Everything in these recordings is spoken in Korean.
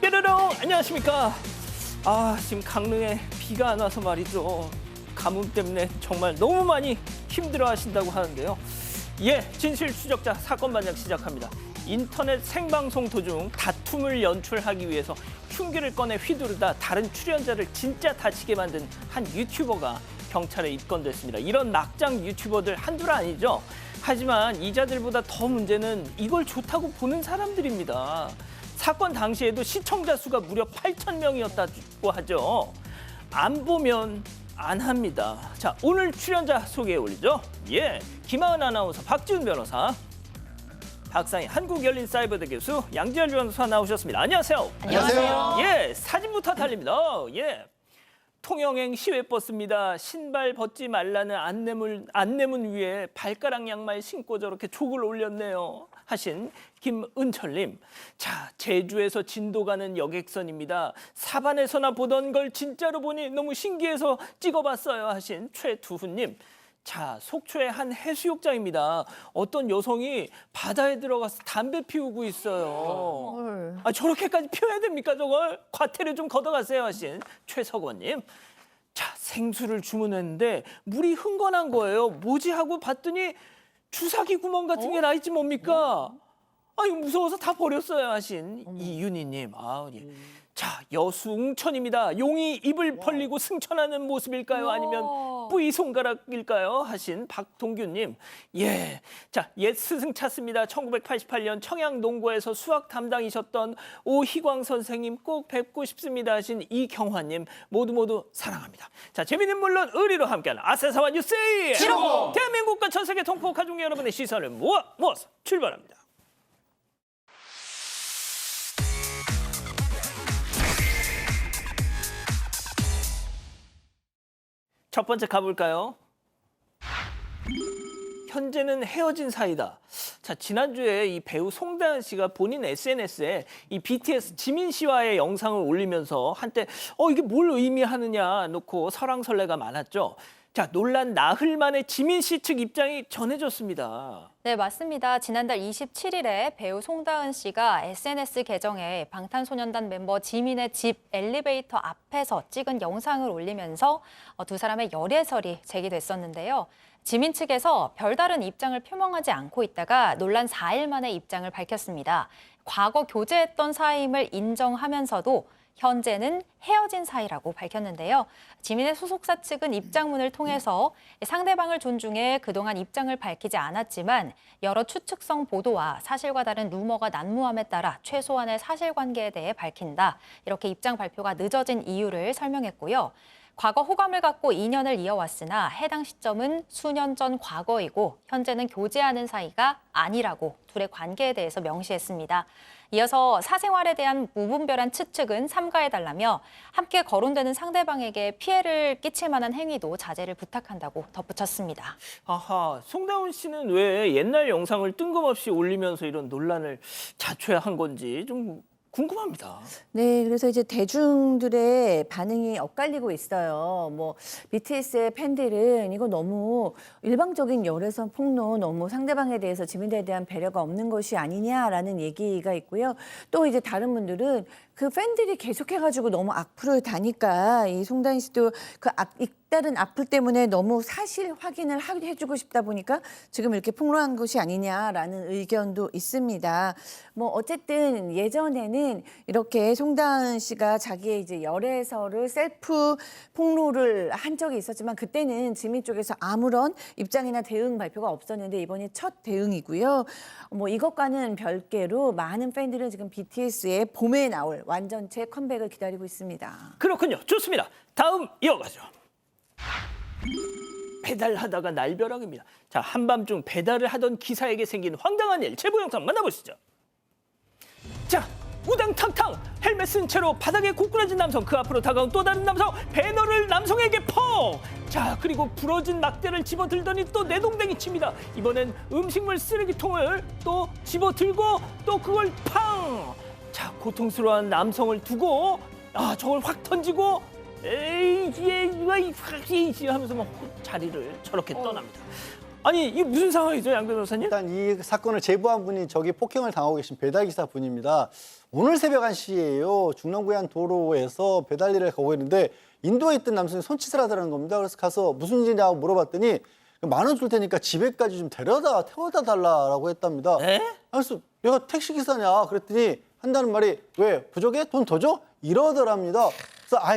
뾰로롱 안녕하십니까. 지금 강릉에 비가 안 와서 말이죠. 가뭄 때문에 정말 너무 많이 힘들어 하신다고 하는데요. 진실 추적자 사건 반장 시작합니다. 인터넷 생방송 도중 다툼을 연출하기 위해서 흉기를 꺼내 휘두르다 다른 출연자를 진짜 다치게 만든 한 유튜버가 경찰에 입건됐습니다. 이런 막장 유튜버들 한둘 아니죠. 하지만 이자들보다 더 문제는 이걸 좋다고 보는 사람들입니다. 사건 당시에도 시청자 수가 무려 8,000명이었다고 하죠. 안 보면 안 합니다. 자, 오늘 출연자 소개해 올리죠. 김하은 아나운서, 박지훈 변호사, 박상희 한국열린사이버대 교수, 양지열 변호사 나오셨습니다. 안녕하세요. 안녕하세요. 사진부터 달립니다. 통영행 시외버스입니다. 신발 벗지 말라는 안내문 위에 발가락 양말 신고 저렇게 족을 올렸네요. 하신 김은철님. 자, 제주에서 진도 가는 여객선입니다. 사반에서나 보던 걸 진짜로 보니 너무 신기해서 찍어봤어요. 하신 최두훈님. 자, 속초의 한 해수욕장입니다. 어떤 여성이 바다에 들어가서 담배 피우고 있어요. 저렇게까지 피워야 됩니까, 저걸? 과태료 좀 걷어가세요. 하신 최석원님. 자, 생수를 주문했는데 물이 흥건한 거예요. 뭐지 하고 봤더니 주사기 구멍 같은 게 나 있지 뭡니까? 이거 무서워서 다 버렸어요. 하신 이윤희님. 자, 여수 웅천입니다. 용이 입을 벌리고 승천하는 모습일까요? 아니면 뿌이 손가락일까요? 하신 박동규님. 자, 옛 스승 찾습니다. 1988년 청양농고에서 수학 담당이셨던 오희광 선생님 꼭 뵙고 싶습니다. 하신 이경화님. 모두 사랑합니다. 자, 재미는 물론 의리로 함께하는 아세사와 뉴스 750. 대한민국과 전 세계 동포 가족 여러분의 시선을 모아서 출발합니다. 첫 번째 가볼까요? 현재는 헤어진 사이다. 자, 지난주에 이 배우 송다은 씨가 본인 SNS에 이 BTS 지민 씨와의 영상을 올리면서 한때 이게 뭘 의미하느냐 놓고 설왕설래가 많았죠. 자, 논란 나흘 만에 지민 씨 측 입장이 전해졌습니다. 네, 맞습니다. 지난달 27일에 배우 송다은 씨가 SNS 계정에 방탄소년단 멤버 지민의 집 엘리베이터 앞에서 찍은 영상을 올리면서 두 사람의 열애설이 제기됐었는데요. 지민 측에서 별다른 입장을 표명하지 않고 있다가 논란 4일 만에 입장을 밝혔습니다. 과거 교제했던 사이임을 인정하면서도 현재는 헤어진 사이라고 밝혔는데요. 지민의 소속사 측은 입장문을 통해서 상대방을 존중해 그동안 입장을 밝히지 않았지만 여러 추측성 보도와 사실과 다른 루머가 난무함에 따라 최소한의 사실관계에 대해 밝힌다. 이렇게 입장 발표가 늦어진 이유를 설명했고요. 과거 호감을 갖고 인연을 이어왔으나 해당 시점은 수년 전 과거이고 현재는 교제하는 사이가 아니라고 둘의 관계에 대해서 명시했습니다. 이어서 사생활에 대한 무분별한 추측은 삼가해달라며 함께 거론되는 상대방에게 피해를 끼칠 만한 행위도 자제를 부탁한다고 덧붙였습니다. 송다은 씨는 왜 옛날 영상을 뜬금없이 올리면서 이런 논란을 자초한 건지 좀 궁금합니다. 네, 그래서 이제 대중들의 반응이 엇갈리고 있어요. BTS의 팬들은 이거 너무 일방적인 열애선 폭로, 너무 상대방에 대해서 지민에 대한 배려가 없는 것이 아니냐라는 얘기가 있고요. 또 이제 다른 분들은 그 팬들이 계속해가지고 너무 악플을 다니까 이 송다은 씨도 잇따른 악플 때문에 너무 사실 확인을 해주고 싶다 보니까 지금 이렇게 폭로한 것이 아니냐라는 의견도 있습니다. 어쨌든 예전에는 이렇게 송다은 씨가 자기의 이제 열애설을 셀프 폭로를 한 적이 있었지만 그때는 지민 쪽에서 아무런 입장이나 대응 발표가 없었는데 이번이 첫 대응이고요. 이것과는 별개로 많은 팬들은 지금 BTS의 봄에 나올 완전체 컴백을 기다리고 있습니다. 그렇군요. 좋습니다. 다음 이어가죠. 배달하다가 날벼락입니다. 자, 한밤중 배달을 하던 기사에게 생긴 황당한 일 제보 영상 만나보시죠. 자, 우당탕탕 헬멧 쓴 채로 바닥에 고꾸라진 남성, 그 앞으로 다가온 또 다른 남성, 배너를 남성에게 펑! 자, 그리고 부러진 막대를 집어들더니 또 내동댕이 칩니다. 이번엔 음식물 쓰레기통을 또 집어들고 또 그걸 팡! 자, 고통스러운 남성을 두고 저걸 확 던지고 에이 하면서 자리를 저렇게 떠납니다. 아니 이게 무슨 상황이죠, 양 변호사님? 일단 이 사건을 제보한 분이 저기 폭행을 당하고 계신 배달기사 분입니다. 오늘 새벽 1시예요. 중랑구의 도로에서 배달 일을 가고 있는데 인도에 있던 남성이 손짓을 하더라는 겁니다. 그래서 가서 무슨 일이냐고 물어봤더니 10,000원 줄 테니까 집에까지 좀 태워다 달라고 했답니다. 에? 그래서 내가 택시기사냐 그랬더니 한다는 말이 왜 부족해? 돈 더 줘? 이러더랍니다.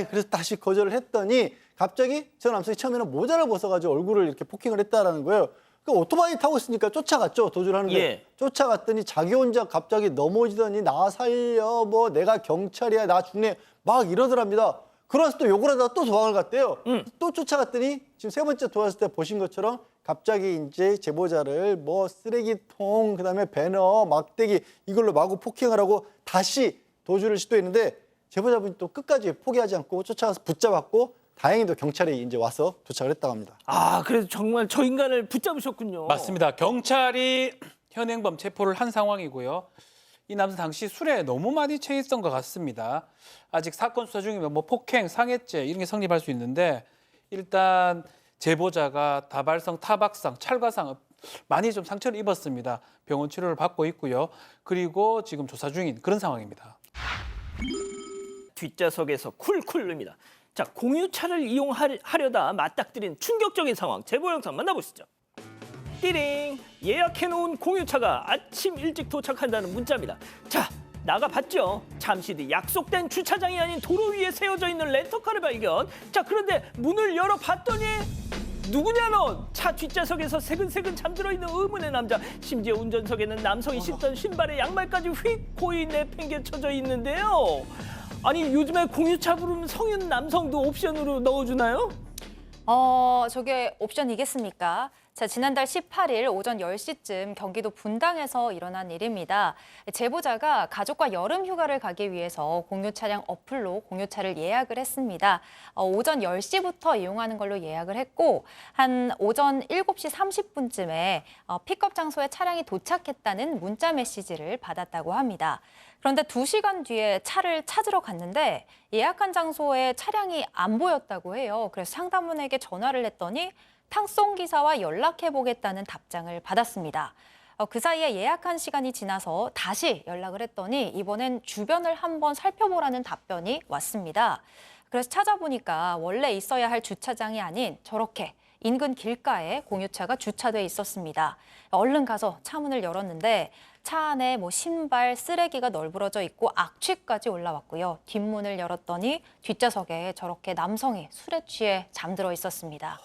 그래서 다시 거절을 했더니 갑자기 저 남성이 처음에는 모자를 벗어가지고 얼굴을 이렇게 폭행을 했다라는 거예요. 그 오토바이 타고 있으니까 쫓아갔죠. 도주를 하는데 예. 쫓아갔더니 자기 혼자 갑자기 넘어지더니 나 살려 뭐 내가 경찰이야 나 죽네 막 이러더랍니다. 그러면서 또 욕을 하다가 또 도망을 갔대요. 또 쫓아갔더니 지금 3번째 도왔을 때 보신 것처럼 갑자기 이제 제보자를 뭐 쓰레기통 그다음에 배너 막대기 이걸로 마구 폭행을 하고 다시 도주를 시도했는데 제보자분이 또 끝까지 포기하지 않고 쫓아가서 붙잡았고 다행히도 경찰이 이제 와서 도착을 했다고 합니다. 아, 그래서 정말 저 인간을 붙잡으셨군요. 맞습니다. 경찰이 현행범 체포를 한 상황이고요. 이 남성 당시 술에 너무 많이 취했던 것 같습니다. 아직 사건 수사 중이면 뭐 폭행, 상해죄 이런 게 성립할 수 있는데 일단 제보자가 다발성, 타박상, 찰과상 많이 좀 상처를 입었습니다. 병원 치료를 받고 있고요. 그리고 지금 조사 중인 그런 상황입니다. 뒷좌석에서 쿨쿨 릅니다. 자, 공유차를 이용하려다 맞닥뜨린 충격적인 상황, 제보 영상 만나보시죠. 띠링! 예약해놓은 공유차가 아침 일찍 도착한다는 문자입니다. 자, 나가봤죠. 잠시 뒤 약속된 주차장이 아닌 도로 위에 세워져 있는 렌터카를 발견. 자, 그런데 문을 열어봤더니 누구냐 넌? 차 뒷좌석에서 새근새근 잠들어 있는 의문의 남자. 심지어 운전석에는 남성이 신던 신발에 양말까지 휙 고이 내팽개쳐져 있는데요. 아니 요즘에 공유차 부르면 성인 남성도 옵션으로 넣어주나요? 저게 옵션이겠습니까? 자, 지난달 18일 오전 10시쯤 경기도 분당에서 일어난 일입니다. 제보자가 가족과 여름 휴가를 가기 위해서 공유 차량 어플로 공유차를 예약을 했습니다. 오전 10시부터 이용하는 걸로 예약을 했고 한 오전 7시 30분쯤에 픽업 장소에 차량이 도착했다는 문자 메시지를 받았다고 합니다. 그런데 2시간 뒤에 차를 찾으러 갔는데 예약한 장소에 차량이 안 보였다고 해요. 그래서 상담원에게 전화를 했더니 탕송기사와 연락해보겠다는 답장을 받았습니다. 그 사이에 예약한 시간이 지나서 다시 연락을 했더니 이번엔 주변을 한번 살펴보라는 답변이 왔습니다. 그래서 찾아보니까 원래 있어야 할 주차장이 아닌 저렇게 인근 길가에 공유차가 주차돼 있었습니다. 얼른 가서 차 문을 열었는데 차 안에 신발, 쓰레기가 널브러져 있고 악취까지 올라왔고요. 뒷문을 열었더니 뒷좌석에 저렇게 남성이 술에 취해 잠들어 있었습니다.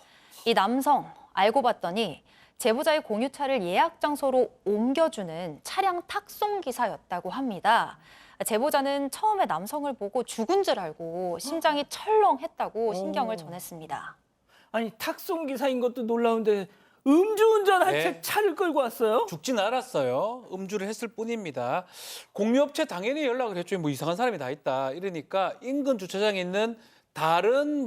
이 남성 알고 봤더니 제보자의 공유차를 예약 장소로 옮겨주는 차량 탁송 기사였다고 합니다. 제보자는 처음에 남성을 보고 죽은 줄 알고 심장이 철렁했다고 신경을 전했습니다. 아니 탁송 기사인 것도 놀라운데 음주운전한 채 네. 차를 끌고 왔어요? 죽진 않았어요. 음주를 했을 뿐입니다. 공유업체 당연히 연락을 했죠. 뭐 이상한 사람이 다 있다. 이러니까 인근 주차장에 있는 다른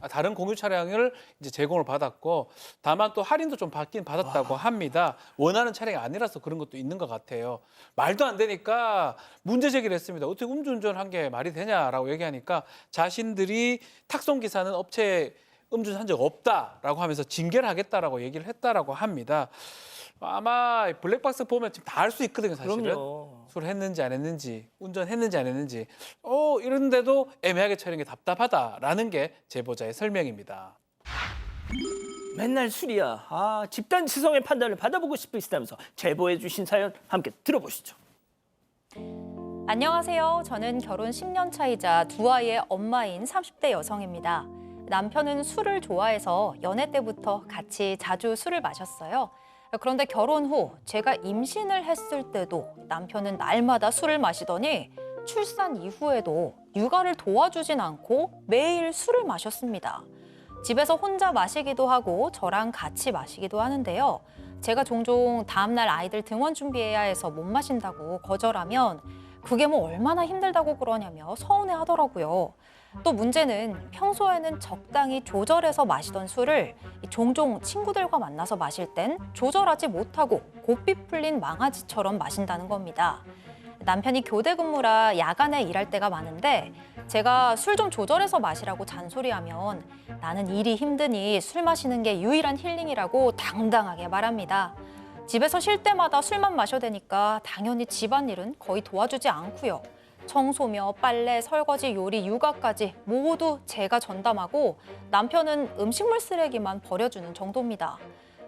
다른 공유 차량을 이제 제공을 받았고 다만 또 할인도 좀 받긴 받았다고 합니다. 원하는 차량이 아니라서 그런 것도 있는 것 같아요. 말도 안 되니까 문제 제기를 했습니다. 어떻게 음주운전한 게 말이 되냐라고 얘기하니까 자신들이 탁송 기사는 업체에 음주한 적 없다라고 하면서 징계를 하겠다라고 얘기를 했다라고 합니다. 아마 블랙박스 보면 지금 다 알 수 있거든요, 사실은. 그럼요. 술을 했는지 안 했는지, 운전했는지 안 했는지. 이런데도 애매하게 처리한 게 답답하다라는 게 제보자의 설명입니다. 맨날 술이야. 아, 집단 지성의 판단을 받아보고 싶으시다면서 제보해 주신 사연 함께 들어보시죠. 안녕하세요. 저는 결혼 10년 차이자 2아이의 엄마인 30대 여성입니다. 남편은 술을 좋아해서 연애 때부터 같이 자주 술을 마셨어요. 그런데 결혼 후 제가 임신을 했을 때도 남편은 날마다 술을 마시더니 출산 이후에도 육아를 도와주진 않고 매일 술을 마셨습니다. 집에서 혼자 마시기도 하고 저랑 같이 마시기도 하는데요. 제가 종종 다음날 아이들 등원 준비해야 해서 못 마신다고 거절하면 그게 뭐 얼마나 힘들다고 그러냐며 서운해 하더라고요. 또 문제는 평소에는 적당히 조절해서 마시던 술을 종종 친구들과 만나서 마실 땐 조절하지 못하고 고삐 풀린 망아지처럼 마신다는 겁니다. 남편이 교대 근무라 야간에 일할 때가 많은데 제가 술 좀 조절해서 마시라고 잔소리하면 나는 일이 힘드니 술 마시는 게 유일한 힐링이라고 당당하게 말합니다. 집에서 쉴 때마다 술만 마셔대니까 당연히 집안일은 거의 도와주지 않고요. 청소며 빨래, 설거지, 요리, 육아까지 모두 제가 전담하고 남편은 음식물 쓰레기만 버려주는 정도입니다.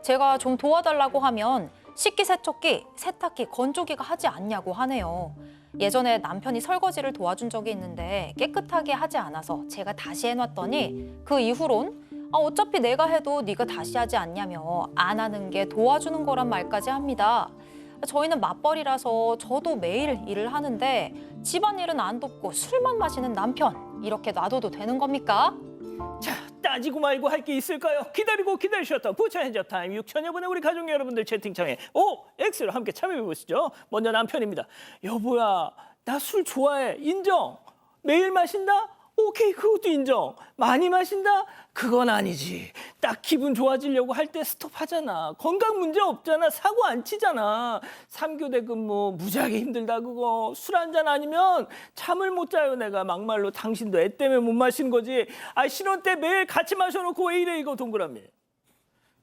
제가 좀 도와달라고 하면 식기세척기, 세탁기, 건조기가 하지 않냐고 하네요. 예전에 남편이 설거지를 도와준 적이 있는데 깨끗하게 하지 않아서 제가 다시 해놨더니 그 이후론 어차피 내가 해도 네가 다시 하지 않냐며 안 하는 게 도와주는 거란 말까지 합니다. 저희는 맞벌이라서 저도 매일 일을 하는데 집안일은 안 돕고 술만 마시는 남편 이렇게 놔둬도 되는 겁니까? 자, 따지고 말고 할 게 있을까요? 기다리고 기다리셨던 부처 핸즈업 타임 6천여 분의 우리 가족 여러분들 채팅창에 X로 함께 참여해 보시죠. 먼저 남편입니다. 여보야, 나 술 좋아해. 인정. 매일 마신다? 오케이, 그것도 인정. 많이 마신다? 그건 아니지. 딱 기분 좋아지려고 할 때 스톱하잖아. 건강 문제 없잖아. 사고 안 치잖아. 3교대 근무 무지하게 힘들다 그거. 술 한 잔 아니면 잠을 못 자요 내가. 막말로 당신도 애 때문에 못 마시는 거지. 신혼 때 매일 같이 마셔놓고 왜 이래 이거 동그라미.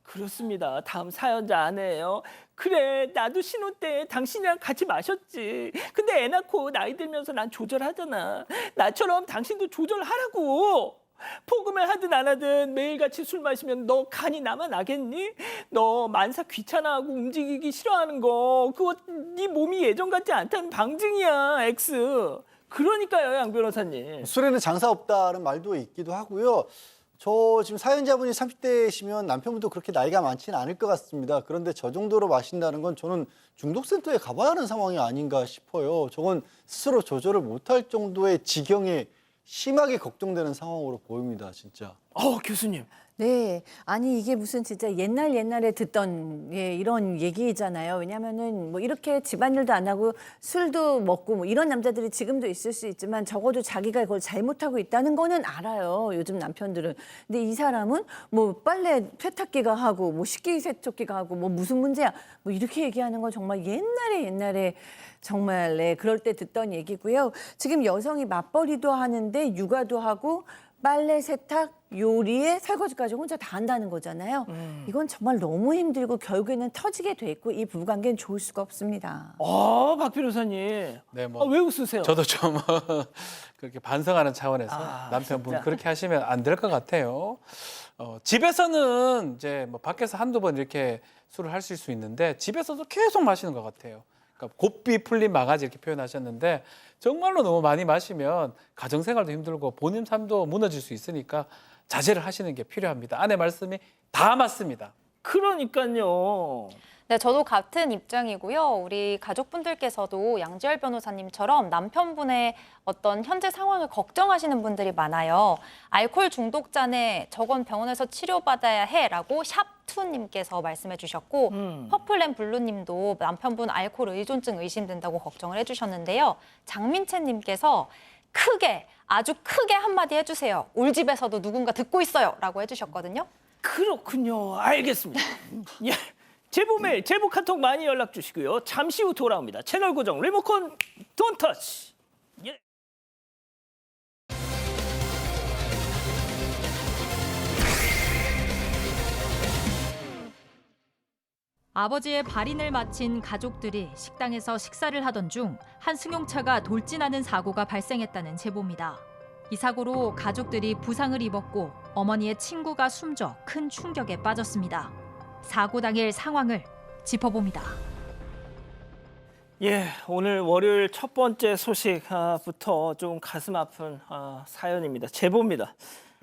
그렇습니다. 다음 사연자 아내예요. 그래, 나도 신혼 때 당신이랑 같이 마셨지. 근데 애 낳고 나이 들면서 난 조절하잖아. 나처럼 당신도 조절하라고. 포금을 하든 안 하든 매일같이 술 마시면 너 간이 남아 나겠니? 너 만사 귀찮아하고 움직이기 싫어하는 거 그거 네 몸이 예전 같지 않다는 방증이야. X. 그러니까요, 양 변호사님. 술에는 장사 없다는 말도 있기도 하고요. 저 지금 사연자분이 30대시면 남편분도 그렇게 나이가 많지는 않을 것 같습니다. 그런데 저 정도로 마신다는 건 저는 중독센터에 가봐야 하는 상황이 아닌가 싶어요. 저건 스스로 조절을 못할 정도의 지경에 심하게 걱정되는 상황으로 보입니다, 진짜. 교수님. 네, 아니 이게 무슨 진짜 옛날에 듣던 이런 얘기잖아요. 왜냐하면은 뭐 이렇게 집안일도 안 하고 술도 먹고 뭐 이런 남자들이 지금도 있을 수 있지만 적어도 자기가 그걸 잘못하고 있다는 거는 알아요. 요즘 남편들은. 근데 이 사람은 뭐 빨래 세탁기가 하고 뭐 식기세척기가 하고 뭐 무슨 문제야? 뭐 이렇게 얘기하는 건 정말 옛날에 정말 그럴 때 듣던 얘기고요. 지금 여성이 맞벌이도 하는데 육아도 하고 빨래, 세탁, 요리에 설거지까지 혼자 다 한다는 거잖아요. 이건 정말 너무 힘들고 결국에는 터지게 돼 있고 이 부부관계는 좋을 수가 없습니다. 박 변호사님. 네, 왜 웃으세요? 저도 좀 그렇게 반성하는 차원에서 남편분 진짜. 그렇게 하시면 안 될 것 같아요. 집에서는 이제 뭐 밖에서 한두 번 이렇게 술을 하실 수 있는데 집에서도 계속 마시는 것 같아요. 그러니까 곱비 풀린 마가지 이렇게 표현하셨는데 정말로 너무 많이 마시면 가정생활도 힘들고 본인 삶도 무너질 수 있으니까 자제를 하시는 게 필요합니다. 아내 말씀이 다 맞습니다. 그러니까요. 네, 저도 같은 입장이고요. 우리 가족분들께서도 양지열 변호사님처럼 남편분의 어떤 현재 상황을 걱정하시는 분들이 많아요. 알코올 중독자네 저건 병원에서 치료받아야 해라고 샵2님께서 말씀해 주셨고 퍼플앤블루님도 남편분 알코올 의존증 의심된다고 걱정을 해주셨는데요. 장민채님께서 크게 아주 크게 한마디 해주세요. 울집에서도 누군가 듣고 있어요 라고 해주셨거든요. 그렇군요. 알겠습니다. 예. 제보 메일, 제보 카톡 많이 연락 주시고요. 잠시 후 돌아옵니다. 채널 고정, 리모컨 돈 터치. 예. 아버지의 발인을 마친 가족들이 식당에서 식사를 하던 중 한 승용차가 돌진하는 사고가 발생했다는 제보입니다. 이 사고로 가족들이 부상을 입었고 어머니의 친구가 숨져 큰 충격에 빠졌습니다. 사고 당일 상황을 짚어봅니다. 예, 오늘 월요일 첫 번째 소식부터 좀 가슴 아픈 사연입니다. 제보입니다.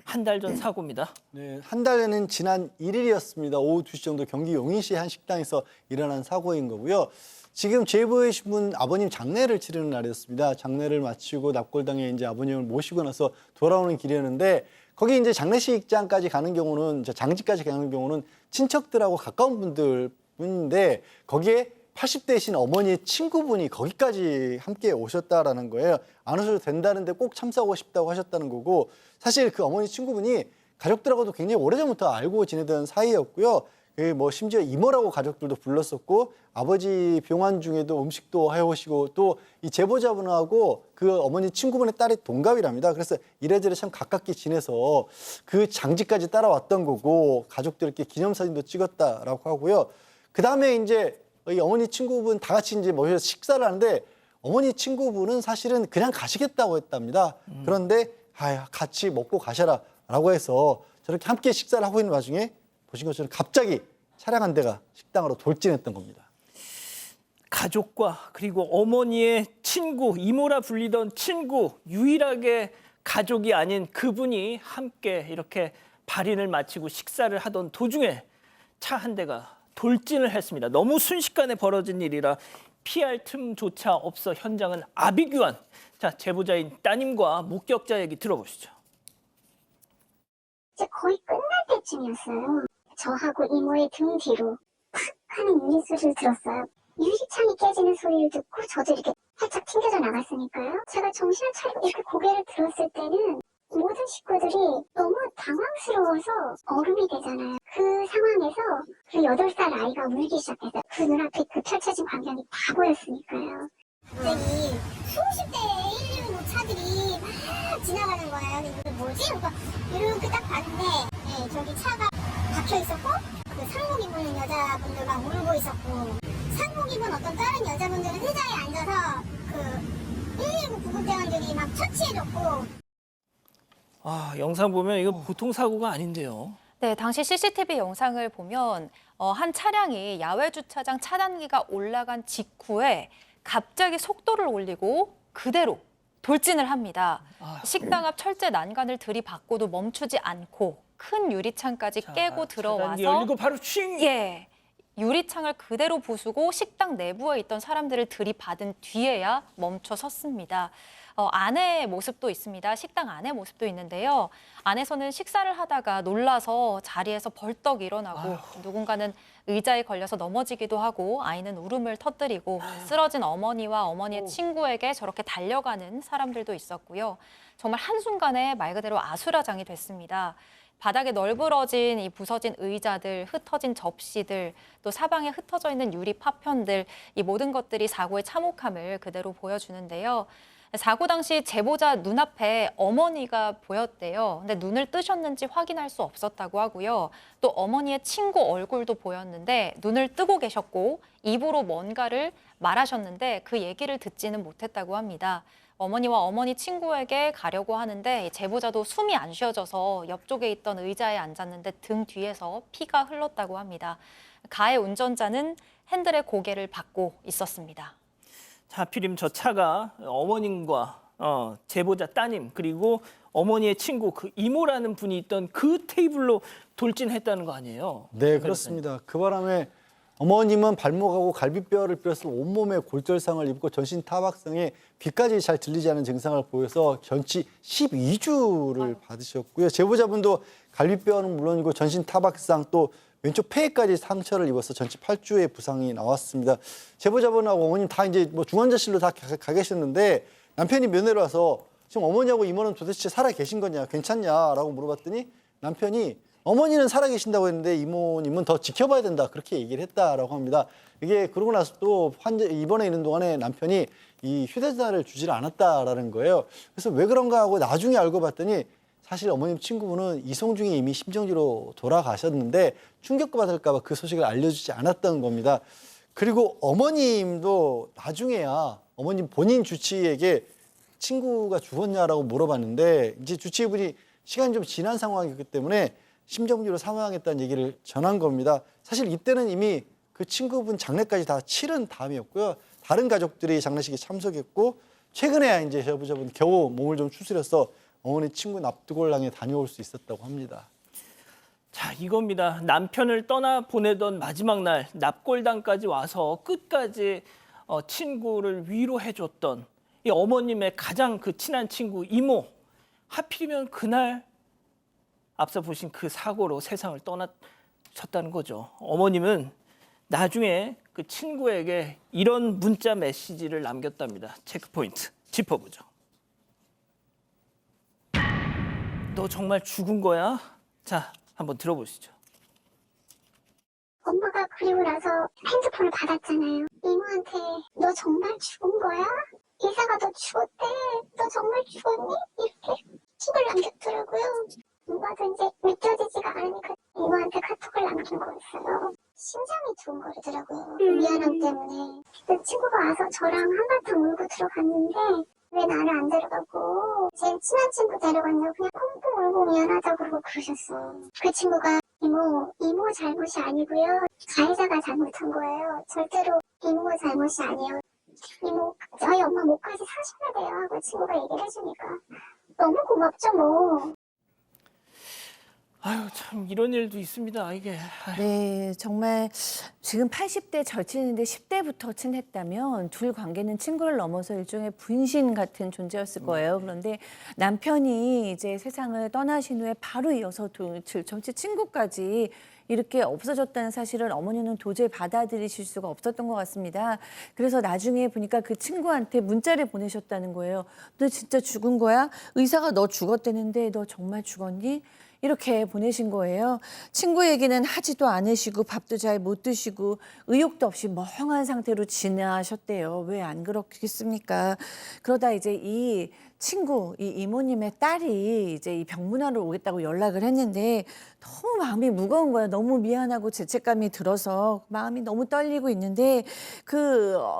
한 달 전 사고입니다. 네, 한 달에는 지난 1일이었습니다. 오후 2시 정도 경기 용인시의 한 식당에서 일어난 사고인 거고요. 지금 제보해 주신 분 아버님 장례를 치르는 날이었습니다. 장례를 마치고 납골당에 이제 아버님을 모시고 나서 돌아오는 길이었는데 거기 이제 장례식장까지 가는 경우는 장지까지 가는 경우는 친척들하고 가까운 분들뿐인데 거기에 80대이신 어머니의 친구분이 거기까지 함께 오셨다라는 거예요. 안 오셔도 된다는데 꼭 참석하고 싶다고 하셨다는 거고 사실 그 어머니 친구분이 가족들하고도 굉장히 오래전부터 알고 지내던 사이였고요. 뭐 심지어 이모라고 가족들도 불렀었고 아버지 병환 중에도 음식도 해오시고 또 이 제보자분하고 그 어머니 친구분의 딸이 동갑이랍니다. 그래서 이래저래 참 가깝게 지내서 그 장지까지 따라왔던 거고 가족들께 기념사진도 찍었다라고 하고요. 그 다음에 이제 이 어머니 친구분 다 같이 이제 모여서 식사를 하는데 어머니 친구분은 사실은 그냥 가시겠다고 했답니다. 그런데 같이 먹고 가셔라라고 해서 저렇게 함께 식사를 하고 있는 와중에 보신 것처럼 갑자기 차량 한 대가 식당으로 돌진했던 겁니다. 가족과 그리고 어머니의 친구, 이모라 불리던 친구, 유일하게 가족이 아닌 그분이 함께 이렇게 발인을 마치고 식사를 하던 도중에 차 한 대가 돌진을 했습니다. 너무 순식간에 벌어진 일이라 피할 틈조차 없어 현장은 아비규환. 자, 제보자인 따님과 목격자 얘기 들어보시죠. 이제 거의 끝날 때쯤이었어요. 저하고 이모의 등 뒤로 팍 하는 유리 소리를 들었어요. 유리창이 깨지는 소리를 듣고 저도 이렇게 살짝 튕겨져 나갔으니까요. 제가 정신을 차리고 이렇게 고개를 들었을 때는 모든 식구들이 너무 당황스러워서 얼음이 되잖아요. 그 상황에서 그 8살 아이가 울기 시작했어요. 그 눈앞에 그 펼쳐진 광경이 다 보였으니까요. 갑자기 수십 대의 119 차들이 막 지나가는 거예요. 이게 뭐지? 그러니까 이렇게 딱 봤는데 저기 차가 박혀 있었고 그 상복 입은 여자분들 막 울고 있었고 상복 입은 어떤 다른 여자분들은 의자에 앉아서 그 119 구급대원들이 막 처치해줬고 아, 영상 보면 이거 보통 사고가 아닌데요. 네, 당시 CCTV 영상을 보면 한 차량이 야외 주차장 차단기가 올라간 직후에 갑자기 속도를 올리고 그대로 돌진을 합니다. 식당 앞 철제 난간을 들이받고도 멈추지 않고 큰 유리창까지 깨고 들어와서 열리고 바로 칭. 예, 유리창을 그대로 부수고 식당 내부에 있던 사람들을 들이받은 뒤에야 멈춰 섰습니다. 안의 모습도 있습니다. 식당 안의 모습도 있는데요. 안에서는 식사를 하다가 놀라서 자리에서 벌떡 일어나고 누군가는 의자에 걸려서 넘어지기도 하고 아이는 울음을 터뜨리고 쓰러진 어머니와 어머니의 친구에게 저렇게 달려가는 사람들도 있었고요. 정말 한순간에 말 그대로 아수라장이 됐습니다. 바닥에 널브러진 이 부서진 의자들, 흩어진 접시들, 또 사방에 흩어져 있는 유리 파편들, 이 모든 것들이 사고의 참혹함을 그대로 보여주는데요. 사고 당시 제보자 눈앞에 어머니가 보였대요. 근데 눈을 뜨셨는지 확인할 수 없었다고 하고요. 또 어머니의 친구 얼굴도 보였는데 눈을 뜨고 계셨고 입으로 뭔가를 말하셨는데 그 얘기를 듣지는 못했다고 합니다. 어머니와 어머니 친구에게 가려고 하는데 제보자도 숨이 안 쉬어져서 옆쪽에 있던 의자에 앉았는데 등 뒤에서 피가 흘렀다고 합니다. 가해 운전자는 핸들에 고개를 받고 있었습니다. 하필이면 저 차가 어머님과 제보자 따님 그리고 어머니의 친구 그 이모라는 분이 있던 그 테이블로 돌진했다는 거 아니에요? 네, 그렇습니다. 그 바람에 어머님은 발목하고 갈비뼈를 비롯해서 온몸에 골절상을 입고 전신 타박상에 귀까지 잘 들리지 않는 증상을 보여서 전치 12주를 받으셨고요. 제보자분도 갈비뼈는 물론이고 전신 타박상 또 왼쪽 폐에까지 상처를 입어서 전치 8주의 부상이 나왔습니다. 제보자분하고 어머님 다 이제 뭐 중환자실로 다 가 계셨는데 남편이 면회를 와서 지금 어머니하고 이모는 도대체 살아 계신 거냐, 괜찮냐라고 물어봤더니 남편이 어머니는 살아 계신다고 했는데 이모님은 더 지켜봐야 된다 그렇게 얘기를 했다라고 합니다. 이게 그러고 나서 또 입원해 있는 동안에 남편이 이 휴대전화를 주지를 않았다라는 거예요. 그래서 왜 그런가 하고 나중에 알고 봤더니 사실 어머님 친구분은 이송 중에 이미 심정지로 돌아가셨는데 충격받을까 봐 그 소식을 알려주지 않았던 겁니다. 그리고 어머님도 나중에야 어머님 본인 주치의에게 친구가 죽었냐라고 물어봤는데 이제 주치의분이 시간이 좀 지난 상황이기 때문에 심정지로 사망했다는 얘기를 전한 겁니다. 사실 이때는 이미 그 친구분 장례까지 다 치른 다음이었고요. 다른 가족들이 장례식에 참석했고 최근에야 이제 제보자분 겨우 몸을 좀 추스려서 어머니 친구 납두골랑에 다녀올 수 있었다고 합니다. 자, 이겁니다. 남편을 떠나 보내던 마지막 날 납골당까지 와서 끝까지 친구를 위로해줬던 이 어머님의 가장 그 친한 친구 이모. 하필이면 그날 앞서 보신 그 사고로 세상을 떠나셨다는 거죠. 어머님은 나중에 그 친구에게 이런 문자 메시지를 남겼답니다. 체크포인트 짚어보죠. 너 정말 죽은 거야? 자, 한번 들어보시죠. 오빠가 그리고 나서 핸드폰을 받았잖아요. 이모한테 너 정말 죽은 거야? 이사가 너 죽었대. 너 정말 죽었니? 이렇게 톡을 남겼더라고요. 이모도 이제 믿겨지지가 않으니까 이모한테 카톡을 남긴 거였어요. 심장이 두근거리더라고요. 미안함 때문에. 그 친구가 와서 저랑 한바탕 울고 들어갔는데 왜 나를 안 데려가고 제일 친한 친구 데려갔냐고 그냥 콩콩 울고 미안하다고 그러고 그러셨어. 그 친구가 이모 잘못이 아니고요. 가해자가 잘못한 거예요. 절대로 이모 잘못이 아니에요. 이모 저희 엄마 목까지 사셔야 돼요 하고 친구가 얘기를 해주니까 너무 고맙죠 뭐. 아유 참 이런 일도 있습니다. 이게 네, 정말 지금 80대 절친인데 10대부터 친했다면 둘 관계는 친구를 넘어서 일종의 분신 같은 존재였을 거예요. 그런데 남편이 이제 세상을 떠나신 후에 바로 이어서 전체 친구까지 이렇게 없어졌다는 사실을 어머니는 도저히 받아들이실 수가 없었던 것 같습니다. 그래서 나중에 보니까 그 친구한테 문자를 보내셨다는 거예요. 너 진짜 죽은 거야? 의사가 너 죽었다는데 너 정말 죽었니? 이렇게 보내신 거예요. 친구 얘기는 하지도 않으시고 밥도 잘 못 드시고 의욕도 없이 멍한 상태로 지나셨대요. 왜 안 그렇겠습니까? 그러다 이제 이 친구, 이 이모님의 딸이 이제 이 병문안으로 오겠다고 연락을 했는데 너무 마음이 무거운 거예요. 너무 미안하고 죄책감이 들어서 마음이 너무 떨리고 있는데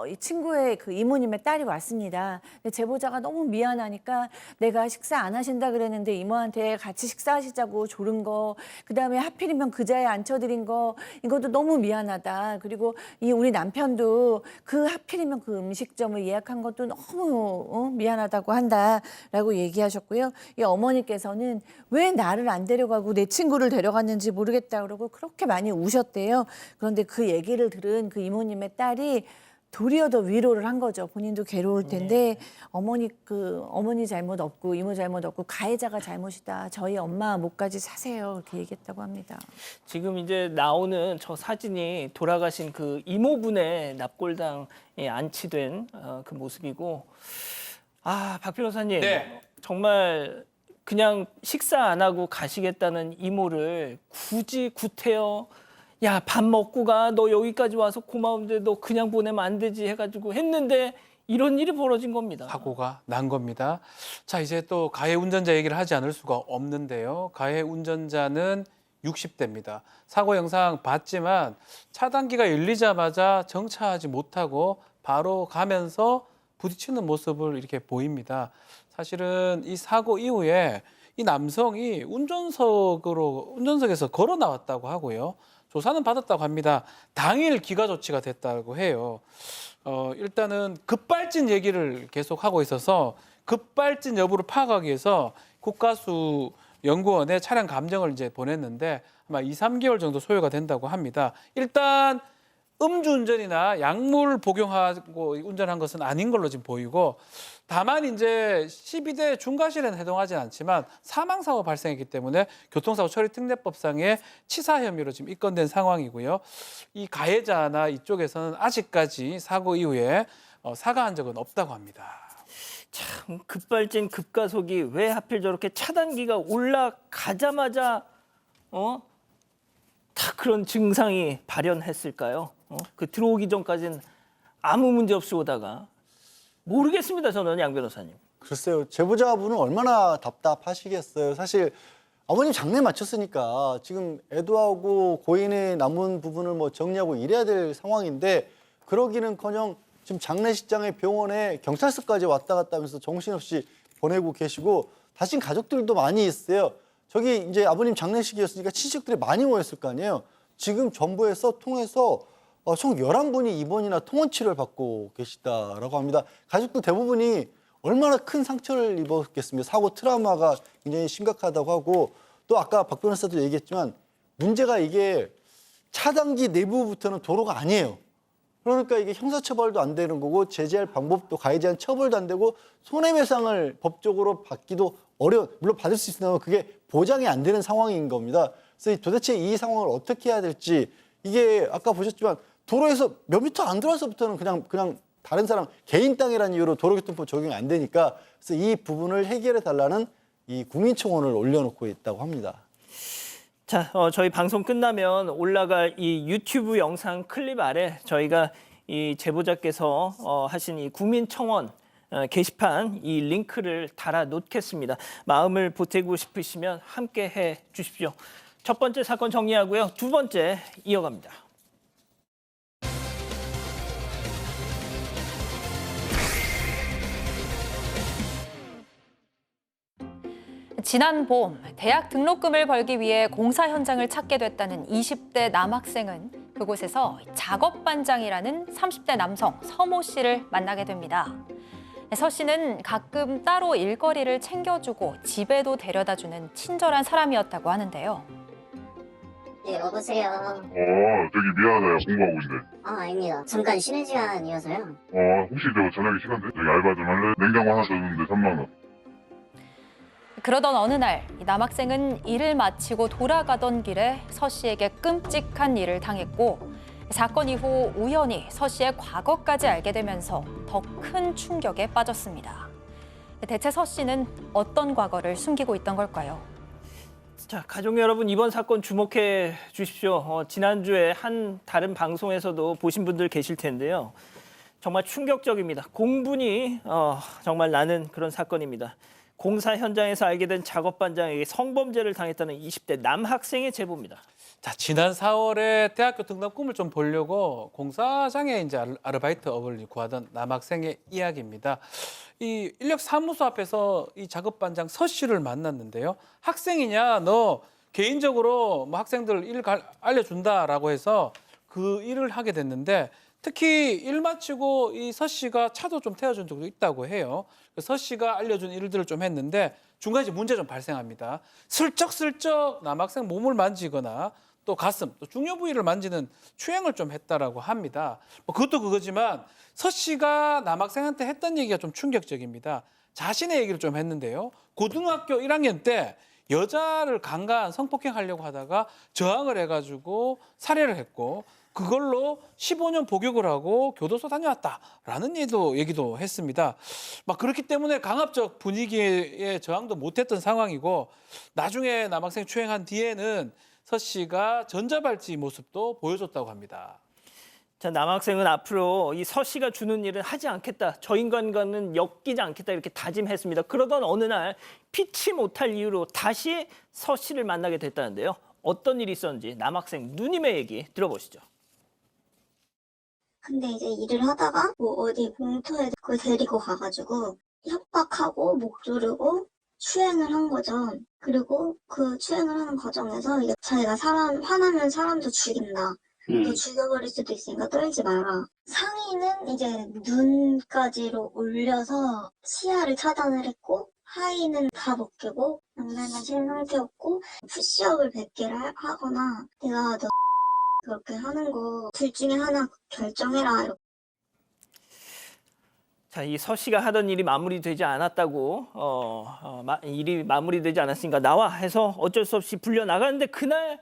이 친구의 그 이모님의 딸이 왔습니다. 근데 제보자가 너무 미안하니까 내가 식사 안 하신다 그랬는데 이모한테 같이 식사하시자고 조른 거, 그다음에 하필이면 그 자리에 앉혀드린 거 이것도 너무 미안하다. 그리고 우리 남편도 그 하필이면 그 음식점을 예약한 것도 너무 미안하다고 한다라고 얘기하셨고요. 이 어머니께서는 왜 나를 안 데려가고 내 친구를 데려갔는지 모르겠다 그러고 그렇게 많이 우셨대요. 그런데 그 얘기를 들은 그 이모님의 딸이 도리어 더 위로를 한 거죠. 본인도 괴로울 텐데 어머니 잘못 없고 이모 잘못 없고 가해자가 잘못이다. 저희 엄마 목까지 사세요. 이렇게 얘기했다고 합니다. 지금 이제 나오는 저 사진이 돌아가신 그 이모분의 납골당에 안치된 그 모습이고, 박 변호사님 네. 정말 그냥 식사 안 하고 가시겠다는 이모를 굳이 구태여 야, 밥 먹고 가. 너 여기까지 와서 고마운데 너 그냥 보내면 안 되지 해가지고 했는데 이런 일이 벌어진 겁니다. 사고가 난 겁니다. 자, 이제 또 가해 운전자 얘기를 하지 않을 수가 없는데요. 가해 운전자는 60대입니다. 사고 영상 봤지만 차단기가 열리자마자 정차하지 못하고 바로 가면서 부딪히는 모습을 이렇게 보입니다. 사실은 이 사고 이후에 이 남성이 운전석에서 걸어 나왔다고 하고요. 조사는 받았다고 합니다. 당일 기가 조치가 됐다고 해요. 일단은 급발진 얘기를 계속 하고 있어서 급발진 여부를 파악하기 위해서 국가수 연구원에 차량 감정을 이제 보냈는데 아마 2, 3개월 정도 소요가 된다고 합니다. 일단 음주운전이나 약물 복용하고 운전한 것은 아닌 걸로 지금 보이고, 다만 이제 12대 중과실에는 해당하지는 않지만 사망사고 발생했기 때문에 교통사고 처리특례법상의 치사 혐의로 지금 입건된 상황이고요. 이 가해자나 이쪽에서는 아직까지 사고 이후에 사과한 적은 없다고 합니다. 참 급발진 급가속이 왜 하필 저렇게 차단기가 올라가자마자 다 그런 증상이 발현했을까요? 그 들어오기 전까지는 아무 문제 없이 오다가 모르겠습니다. 저는 양 변호사님. 글쎄요, 제보자분은 얼마나 답답하시겠어요. 사실 어머님 장례 마쳤으니까 지금 애도하고 고인의 남은 부분을 뭐 정리하고 이래야 될 상황인데 그러기는커녕 지금 장례식장에 병원에 경찰서까지 왔다 갔다 하면서 정신없이 보내고 계시고 다친 가족들도 많이 있어요. 저기 이제 아버님 장례식이었으니까 친척들이 많이 모였을 거 아니에요. 지금 정부에서 통해서 총 11분이 입원이나 통원 치료를 받고 계시다라고 합니다. 가족들 대부분이 얼마나 큰 상처를 입었겠습니까? 사고 트라우마가 굉장히 심각하다고 하고, 또 아까 박 변호사도 얘기했지만 문제가 이게 차단기 내부부터는 도로가 아니에요. 그러니까 이게 형사처벌도 안 되는 거고 제재할 방법도 가해자한 처벌도 안 되고 손해배상을 법적으로 받기도 어려운, 물론 받을 수 있으나 그게 보장이 안 되는 상황인 겁니다. 그래서 도대체 이 상황을 어떻게 해야 될지, 이게 아까 보셨지만 도로에서 몇 미터 안 들어와서부터는 그냥 다른 사람 개인 땅이라는 이유로 도로교통법 적용이 안 되니까, 그래서 이 부분을 해결해 달라는 이 국민청원을 올려놓고 있다고 합니다. 자, 저희 방송 끝나면 올라갈 이 유튜브 영상 클립 아래 저희가 이 제보자께서 하신 이 국민청원 게시판 이 링크를 달아 놓겠습니다. 마음을 보태고 싶으시면 함께 해 주십시오. 첫 번째 사건 정리하고요. 두 번째 이어갑니다. 지난 봄 대학 등록금을 벌기 위해 공사 현장을 찾게 됐다는 20대 남학생은 그곳에서 작업반장이라는 30대 남성 서모 씨를 만나게 됩니다. 서 씨는 가끔 따로 일거리를 챙겨주고 집에도 데려다주는 친절한 사람이었다고 하는데요. 네, 여보세요. 저기 미안하다. 공부하고 있는데. 아닙니다. 잠깐 쉬는 시간이어서요. 혹시 저 저녁에 시간 돼? 저기 알바 좀 할래? 냉장고 하나 더 줬는데 3만 원. 그러던 어느 날 남학생은 일을 마치고 돌아가던 길에 서 씨에게 끔찍한 일을 당했고 사건 이후 우연히 서 씨의 과거까지 알게 되면서 더 큰 충격에 빠졌습니다. 대체 서 씨는 어떤 과거를 숨기고 있던 걸까요? 자, 가족 여러분 이번 사건 주목해 주십시오. 지난주에 한 다른 방송에서도 보신 분들 계실 텐데요. 정말 충격적입니다. 공분이 정말 나는 그런 사건입니다. 공사 현장에서 알게 된 작업반장에게 성범죄를 당했다는 20대 남학생의 제보입니다. 자, 지난 4월에 대학교 등록금을 좀 벌려고 공사장에 이제 아르바이트업을 구하던 남학생의 이야기입니다. 이 인력사무소 앞에서 이 작업반장 서 씨를 만났는데요. 학생이냐, 너 개인적으로 뭐 학생들 일 알려준다라고 해서 그 일을 하게 됐는데 특히 일 마치고 이 서 씨가 차도 좀 태워준 적도 있다고 해요. 서 씨가 알려준 일들을 좀 했는데 중간에 문제 좀 발생합니다. 슬쩍슬쩍 남학생 몸을 만지거나 또 가슴, 또 중요 부위를 만지는 추행을 좀 했다라고 합니다. 뭐 그것도 그거지만 서 씨가 남학생한테 했던 얘기가 좀 충격적입니다. 자신의 얘기를 좀 했는데요. 고등학교 1학년 때 여자를 강간 성폭행하려고 하다가 저항을 해가지고 살해를 했고 그걸로 15년 복역을 하고 교도소 다녀왔다라는 얘기도 했습니다. 막 그렇기 때문에 강압적 분위기에 저항도 못했던 상황이고 나중에 남학생 추행한 뒤에는 서 씨가 전자발찌 모습도 보여줬다고 합니다. 자, 남학생은 앞으로 이 서 씨가 주는 일은 하지 않겠다. 저 인간과는 엮이지 않겠다 이렇게 다짐했습니다. 그러던 어느 날 피치 못할 이유로 다시 서 씨를 만나게 됐다는데요. 어떤 일이 있었는지 남학생 누님의 얘기 들어보시죠. 근데 이제 일을 하다가 뭐 어디 공터에 그걸 데리고 가가지고 협박하고 목 조르고 추행을 한 거죠. 그리고 그 추행을 하는 과정에서 이게 자기가 화나면 사람도 죽인다. 또 죽여버릴 수도 있으니까 떨지 마라. 상의는 이제 눈까지로 올려서 시야를 차단을 했고 하의는 다 벗기고 양말만 신은 상태였고 푸시업을 100개를 하거나 내가 너 그렇게 하는 거 둘 중에 하나 결정해라. 이렇게. 자, 이 서 씨가 하던 일이 마무리되지 않았다고 일이 마무리되지 않았으니까 나와 해서 어쩔 수 없이 불려 나가는데 그날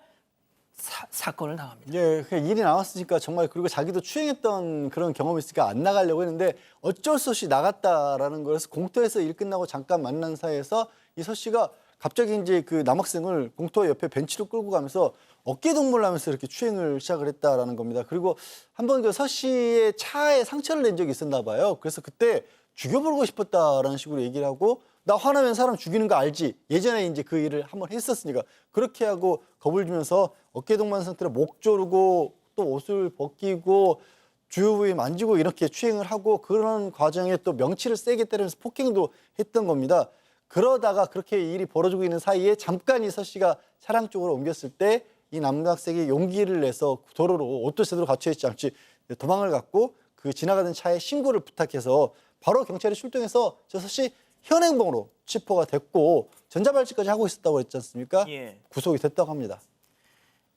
사건을 당합니다. 예, 그냥 일이 나왔으니까 정말 그리고 자기도 추행했던 그런 경험이 있으니까 안 나가려고 했는데 어쩔 수 없이 나갔다라는 거라서 공터에서 일 끝나고 잠깐 만난 사이에서 이 서 씨가 갑자기 이제 그 남학생을 공터 옆에 벤치로 끌고 가면서 어깨 동무를 하면서 이렇게 추행을 시작을 했다라는 겁니다. 그리고 한번 그 서 씨의 차에 상처를 낸 적이 있었나 봐요. 그래서 그때 죽여버리고 싶었다라는 식으로 얘기를 하고 나 화나면 사람 죽이는 거 알지? 예전에 이제 그 일을 한번 했었으니까 그렇게 하고 겁을 주면서 어깨 동무한 상태로 목 조르고 또 옷을 벗기고 주요 부위 만지고 이렇게 추행을 하고 그런 과정에 또 명치를 세게 때리면서 폭행도 했던 겁니다. 그러다가 그렇게 일이 벌어지고 있는 사이에 잠깐 이 서 씨가 차량 쪽으로 옮겼을 때 이 남학생이 용기를 내서 도로로 옷도 제대로 갖춰 있지 않지 도망을 갔고 그 지나가던 차에 신고를 부탁해서 바로 경찰이 출동해서 저 서 씨 현행범으로 체포가 됐고 전자발찌까지 하고 있었다고 했지 않습니까? 예. 구속이 됐다고 합니다.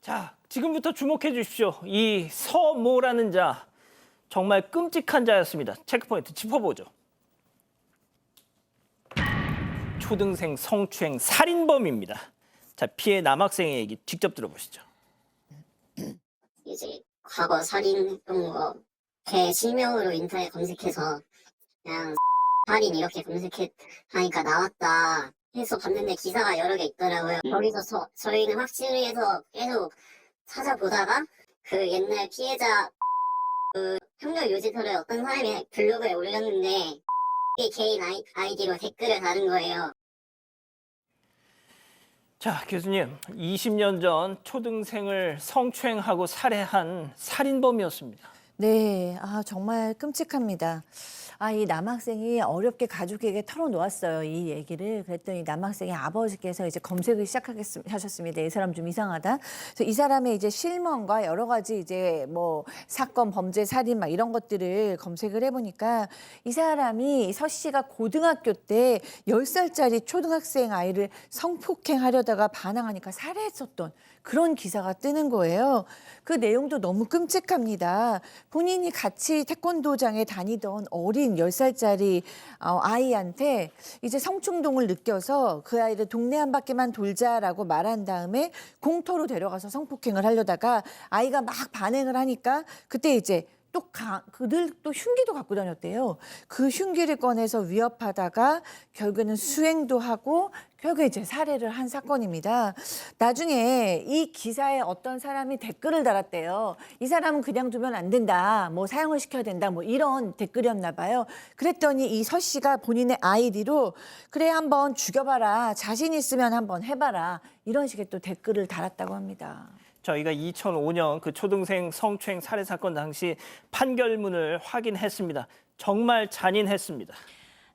자, 지금부터 주목해 주십시오. 이 서모라는 자 정말 끔찍한 자였습니다. 체크포인트 짚어보죠. 초등생 성추행 살인범입니다. 자, 피해 남학생의 얘기 직접 들어보시죠. 이제 과거 살인했던 거 제 실명으로 인터넷 검색해서 그냥 살인 이렇게 검색하니까 나왔다. 해서 봤는데 기사가 여러 개 있더라고요. 거기서 저희는 확실히 해서 계속 찾아보다가 그 옛날 피해자 그 협력 요지서를 어떤 사람이 블로그에 올렸는데 이게 개인 아이디로 댓글을 다는 거예요. 자, 교수님, 20년 전 초등생을 성추행하고 살해한 살인범이었습니다. 네, 정말 끔찍합니다. 이 남학생이 어렵게 가족에게 털어놓았어요, 이 얘기를. 그랬더니 남학생의 아버지께서 이제 검색을 시작하셨습니다. 이 사람 좀 이상하다. 그래서 이 사람의 이제 실명과 여러 가지 이제 뭐 사건, 범죄, 살인 막 이런 것들을 검색을 해보니까 이 사람이 서 씨가 고등학교 때 10살짜리 초등학생 아이를 성폭행하려다가 반항하니까 살해했었던 그런 기사가 뜨는 거예요. 그 내용도 너무 끔찍합니다. 본인이 같이 태권도장에 다니던 어린 10살짜리 아이한테 이제 성충동을 느껴서 그 아이를 동네 한 바퀴만 돌자라고 말한 다음에 공터로 데려가서 성폭행을 하려다가 아이가 막 반응을 하니까 그때 이제 그들 또 흉기도 갖고 다녔대요. 그 흉기를 꺼내서 위협하다가 결국에는 수행도 하고 결국에 이제 살해를 한 사건입니다. 나중에 이 기사에 어떤 사람이 댓글을 달았대요. 이 사람은 그냥 두면 안 된다. 뭐 사형을 시켜야 된다. 뭐 이런 댓글이었나 봐요. 그랬더니 이 서 씨가 본인의 아이디로 그래 한번 죽여봐라. 자신 있으면 한번 해봐라. 이런 식의 또 댓글을 달았다고 합니다. 저희가 2005년 그 초등생 성추행 살해 사건 당시 판결문을 확인했습니다. 정말 잔인했습니다.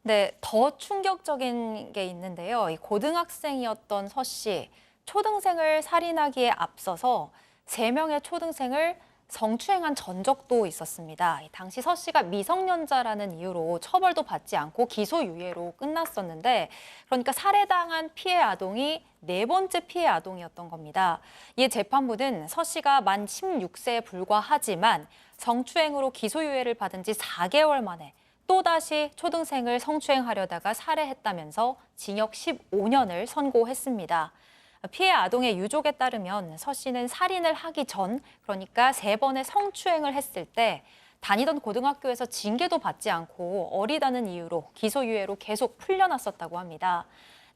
네, 더 충격적인 게 있는데요. 이 고등학생이었던 서 씨, 초등생을 살인하기에 앞서서 3명의 초등생을 성추행한 전적도 있었습니다. 당시 서 씨가 미성년자라는 이유로 처벌도 받지 않고 기소유예로 끝났었는데, 그러니까 살해당한 피해 아동이 4번째 피해 아동이었던 겁니다. 이에 재판부는 서 씨가 만 16세에 불과하지만 성추행으로 기소유예를 받은 지 4개월 만에 또다시 초등생을 성추행하려다가 살해했다면서 징역 15년을 선고했습니다. 피해 아동의 유족에 따르면 서 씨는 살인을 하기 전, 그러니까 3번의 성추행을 했을 때 다니던 고등학교에서 징계도 받지 않고 어리다는 이유로 기소유예로 계속 풀려났었다고 합니다.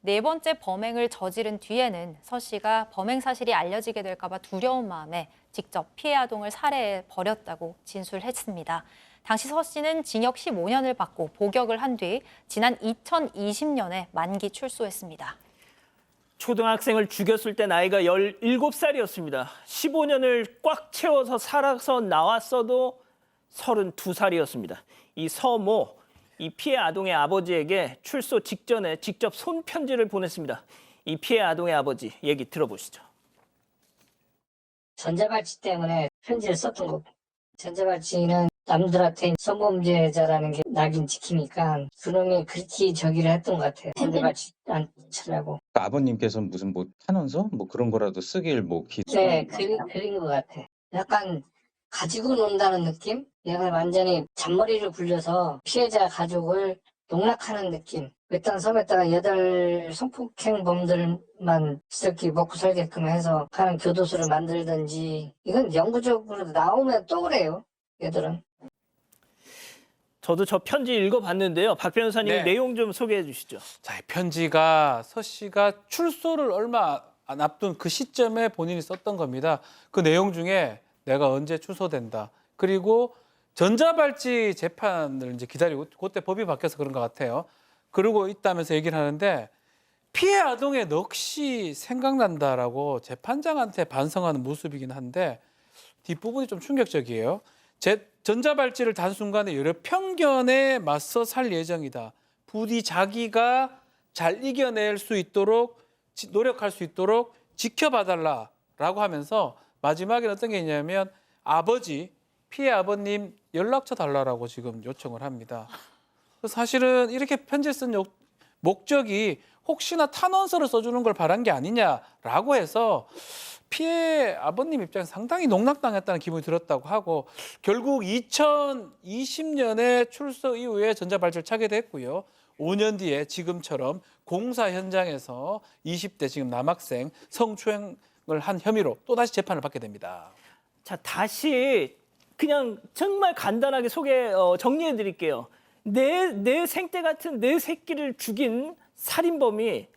4번째 범행을 저지른 뒤에는 서 씨가 범행 사실이 알려지게 될까 봐 두려운 마음에 직접 피해 아동을 살해해 버렸다고 진술했습니다. 당시 서 씨는 징역 15년을 받고 복역을 한 뒤 지난 2020년에 만기 출소했습니다. 초등학생을 죽였을 때 나이가 17살이었습니다. 15년을 꽉 채워서 살아서 나왔어도 32살이었습니다. 이 서모, 이 피해 아동의 아버지에게 출소 직전에 직접 손편지를 보냈습니다. 이 피해 아동의 아버지 얘기 들어보시죠. 전자발찌 때문에 편지를 썼던 거고, 전자발찌는 남들한테 성범죄자라는 게 낙인 찍히니까 그놈이 그렇게 저기를 했던 것 같아요. 전자발찌 안 치라고. 아버님께서 무슨 뭐 탄원서 뭐 그런 거라도 쓰길 뭐 네, 그린 것 같아. 약간 가지고 논다는 느낌? 얘가 완전히 잔머리를 굴려서 피해자 가족을 농락하는 느낌. 외딴 섬에다가 8 성폭행범들만 지들끼리 먹고 살게끔 해서 하는 교도소를 만들든지. 이건 영구적으로 나오면 또 그래요, 얘들은. 저도 저 편지 읽어봤는데요. 박 변호사님 네. 내용 좀 소개해 주시죠. 자, 이 편지가 서 씨가 출소를 얼마 안 앞둔 그 시점에 본인이 썼던 겁니다. 그 내용 중에 내가 언제 출소된다. 그리고 전자발찌 재판을 이제 기다리고 그때 법이 바뀌어서 그런 것 같아요. 그러고 있다면서 얘기를 하는데 피해 아동의 넋이 생각난다라고 재판장한테 반성하는 모습이긴 한데 뒷부분이 좀 충격적이에요. 전자발찌를 단 순간에 여러 편견에 맞서 살 예정이다. 부디 자기가 잘 이겨낼 수 있도록 노력할 수 있도록 지켜봐달라라고 하면서 마지막에 어떤 게 있냐면 피해 아버님 연락처 달라라고 지금 요청을 합니다. 사실은 이렇게 편지 쓴 목적이 혹시나 탄원서를 써주는 걸 바란 게 아니냐라고 해서 피해 아버님 입장에서 상당히 농락당했다는 기분이 들었다고 하고 결국 2020년에 출소 이후에 전자발찌를 차게 됐고요. 5년 뒤에 지금처럼 공사 현장에서 20대 지금 남학생 성추행을 한 혐의로 또다시 재판을 받게 됩니다. 자, 다시 그냥 정말 간단하게 정리해 드릴게요. 내 생때 같은 내 새끼를 죽인 살인범이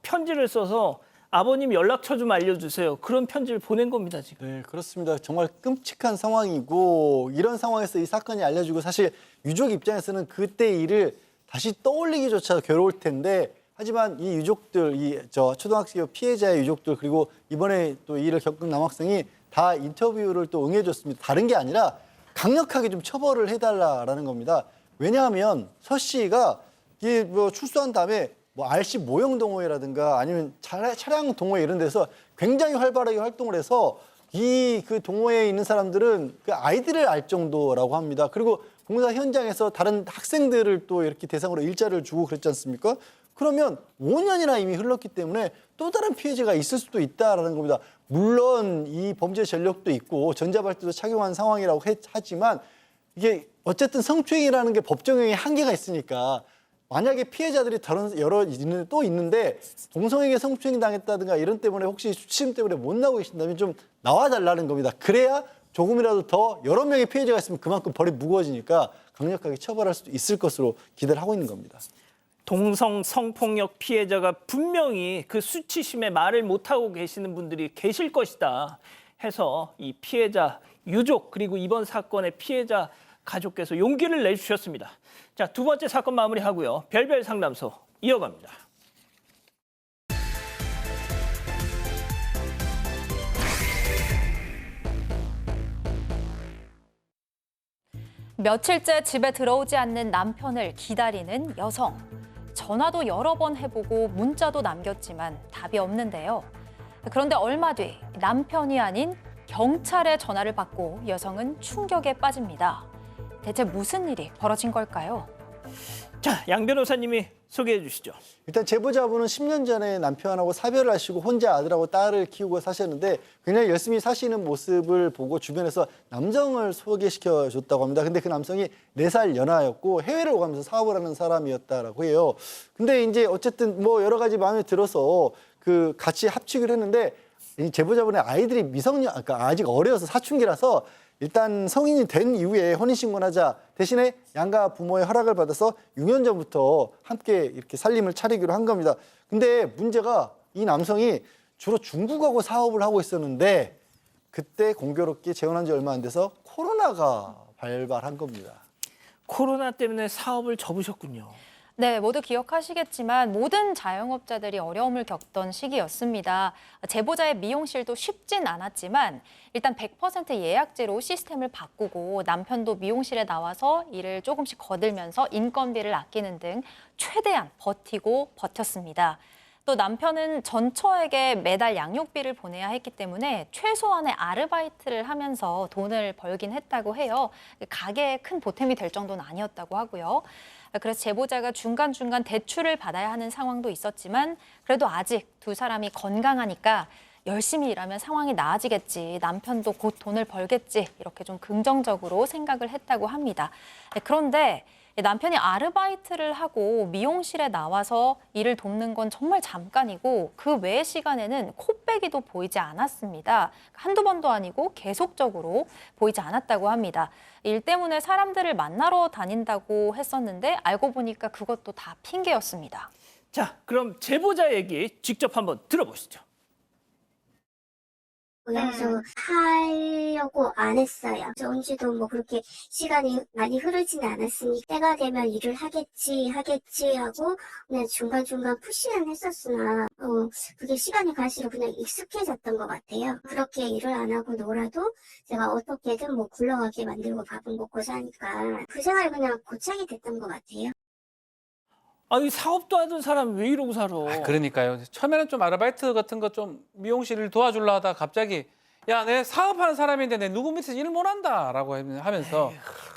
편지를 써서 아버님 연락처 좀 알려주세요. 그런 편지를 보낸 겁니다, 지금. 네, 그렇습니다. 정말 끔찍한 상황이고 이런 상황에서 이 사건이 알려지고 사실 유족 입장에서는 그때 일을 다시 떠올리기조차 괴로울 텐데 하지만 이 유족들, 초등학생 피해자의 유족들 그리고 이번에 또 이 일을 겪은 남학생이 다 인터뷰를 또 응해줬습니다. 다른 게 아니라 강력하게 좀 처벌을 해달라라는 겁니다. 왜냐하면 서 씨가 이게 뭐 출소한 다음에 뭐 RC 모형 동호회라든가 아니면 차량 동호회 이런 데서 굉장히 활발하게 활동을 해서 그 동호회에 있는 사람들은 그 아이들을 알 정도라고 합니다. 그리고 공사 현장에서 다른 학생들을 또 이렇게 대상으로 일자리를 주고 그랬지 않습니까? 그러면 5년이나 이미 흘렀기 때문에 또 다른 피해자가 있을 수도 있다라는 겁니다. 물론 이 범죄 전력도 있고 전자발찌도 착용한 상황이라고 하지만 이게 어쨌든 성추행이라는 게 법정형의 한계가 있으니까 만약에 피해자들이 다른 여러 또 있는데 동성에게 성추행 당했다든가 이런 때문에 혹시 수치심 때문에 못 나오고 계신다면 좀 나와달라는 겁니다. 그래야 조금이라도 더 여러 명의 피해자가 있으면 그만큼 벌이 무거워지니까 강력하게 처벌할 수도 있을 것으로 기대를 하고 있는 겁니다. 동성 성폭력 피해자가 분명히 그 수치심에 말을 못하고 계시는 분들이 계실 것이다 해서 이 피해자 유족 그리고 이번 사건의 피해자 가족께서 용기를 내주셨습니다. 자, 두 번째 사건 마무리하고요. 별별 상담소 이어갑니다. 며칠째 집에 들어오지 않는 남편을 기다리는 여성. 전화도 여러 번 해보고 문자도 남겼지만 답이 없는데요. 그런데 얼마 뒤 남편이 아닌 경찰의 전화를 받고 여성은 충격에 빠집니다. 대체 무슨 일이 벌어진 걸까요? 자, 양 변호사님이 소개해 주시죠. 일단 제보자분은 10년 전에 남편하고 사별을 하시고 혼자 아들하고 딸을 키우고 사셨는데 굉장히 열심히 사시는 모습을 보고 주변에서 남성을 소개시켜 줬다고 합니다. 근데 그 남성이 4살 연하였고 해외를 오가면서 사업을 하는 사람이었다라고 해요. 근데 이제 어쨌든 뭐 여러 가지 마음에 들어서 그 같이 합치기로 했는데 이 제보자분의 아이들이 미성년, 그러니까 아직 어려서 사춘기라서 일단 성인이 된 이후에 혼인신고를 하자 대신에 양가 부모의 허락을 받아서 6년 전부터 함께 이렇게 살림을 차리기로 한 겁니다. 근데 문제가 이 남성이 주로 중국하고 사업을 하고 있었는데 그때 공교롭게 재혼한 지 얼마 안 돼서 코로나가 발발한 겁니다. 코로나 때문에 사업을 접으셨군요. 네, 모두 기억하시겠지만 모든 자영업자들이 어려움을 겪던 시기였습니다. 제보자의 미용실도 쉽진 않았지만 일단 100% 예약제로 시스템을 바꾸고 남편도 미용실에 나와서 일을 조금씩 거들면서 인건비를 아끼는 등 최대한 버티고 버텼습니다. 또 남편은 전처에게 매달 양육비를 보내야 했기 때문에 최소한의 아르바이트를 하면서 돈을 벌긴 했다고 해요. 가게에 큰 보탬이 될 정도는 아니었다고 하고요. 그래서 제보자가 중간중간 대출을 받아야 하는 상황도 있었지만 그래도 아직 두 사람이 건강하니까 열심히 일하면 상황이 나아지겠지, 남편도 곧 돈을 벌겠지 이렇게 좀 긍정적으로 생각을 했다고 합니다. 그런데 남편이 아르바이트를 하고 미용실에 나와서 일을 돕는 건 정말 잠깐이고 그 외의 시간에는 코빼기도 보이지 않았습니다. 한두 번도 아니고 계속적으로 보이지 않았다고 합니다. 일 때문에 사람들을 만나러 다닌다고 했었는데 알고 보니까 그것도 다 핑계였습니다. 자, 그럼 제보자 얘기 직접 한번 들어보시죠. 그래서 하려고 안 했어요. 언제도 뭐 그렇게 시간이 많이 흐르지는 않았으니 때가 되면 일을 하겠지 하고 그냥 중간중간 푸시는 했었으나 그게 시간이 갈수록 그냥 익숙해졌던 것 같아요. 그렇게 일을 안 하고 놀아도 제가 어떻게든 뭐 굴러가게 만들고 밥은 먹고 사니까 그 생활이 그냥 고착이 됐던 것 같아요. 아니, 사업도 하던 사람 왜 이러고 살아? 그러니까요. 처음에는 좀 아르바이트 같은 거 좀 미용실 일 도와주려 하다 갑자기 야, 내 사업하는 사람인데 내 누구 밑에서 일을 못 한다라고 하면서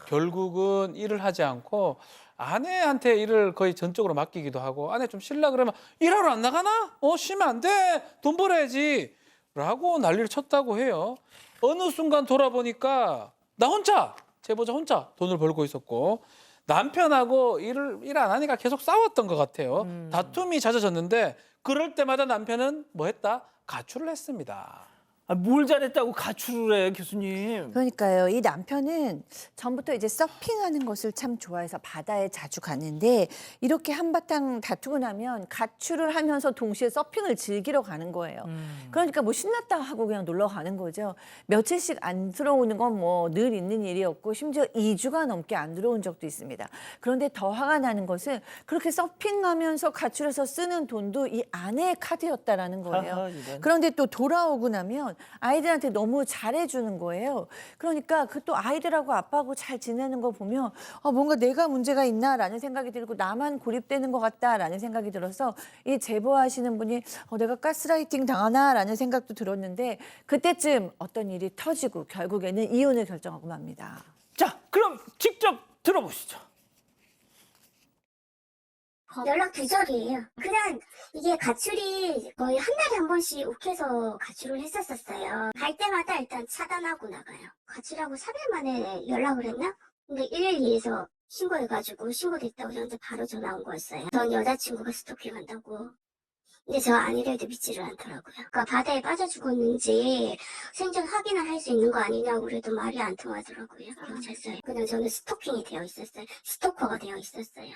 결국은 일을 하지 않고 아내한테 일을 거의 전적으로 맡기기도 하고 아내 좀 쉬려 그러면 일하러 안 나가나? 쉬면 안 돼. 돈 벌어야지. 라고 난리를 쳤다고 해요. 어느 순간 돌아보니까 나 혼자, 제보자 혼자 돈을 벌고 있었고 남편하고 일 안 하니까 계속 싸웠던 것 같아요. 다툼이 잦아졌는데 그럴 때마다 남편은 뭐 했다? 가출을 했습니다. 아, 뭘 잘했다고 가출을 해, 교수님? 그러니까요. 이 남편은 전부터 이제 서핑하는 것을 참 좋아해서 바다에 자주 갔는데 이렇게 한바탕 다투고 나면 가출을 하면서 동시에 서핑을 즐기러 가는 거예요. 그러니까 뭐 신났다 하고 그냥 놀러 가는 거죠. 며칠씩 안 들어오는 건 뭐 늘 있는 일이었고 심지어 2주가 넘게 안 들어온 적도 있습니다. 그런데 더 화가 나는 것은 그렇게 서핑하면서 가출해서 쓰는 돈도 이 아내의 카드였다라는 거예요. 아하, 이런. 그런데 또 돌아오고 나면 아이들한테 너무 잘해주는 거예요. 그러니까 그 또 아이들하고 아빠하고 잘 지내는 거 보면 뭔가 내가 문제가 있나라는 생각이 들고 나만 고립되는 것 같다라는 생각이 들어서 이 제보하시는 분이 내가 가스라이팅 당하나라는 생각도 들었는데 그때쯤 어떤 일이 터지고 결국에는 이혼을 결정하고 맙니다. 자, 그럼 직접 들어보시죠. 연락 두절이에요. 그냥 이게 가출이 거의 한 달에 한 번씩 욱해서 가출을 했었어요. 갈 때마다 일단 차단하고 나가요. 가출하고 3일 만에 연락을 했나? 근데 112에서 신고해가지고 신고됐다고 저한테 바로 전화 온 거였어요. 전 여자친구가 스토킹한다고. 근데 저 아니래도 믿지를 않더라고요. 그러니까 바다에 빠져 죽었는지 생존 확인을 할 수 있는 거 아니냐고 그래도 말이 안 통하더라고요. 경찰서에. 그냥 저는 스토킹이 되어 있었어요. 스토커가 되어 있었어요.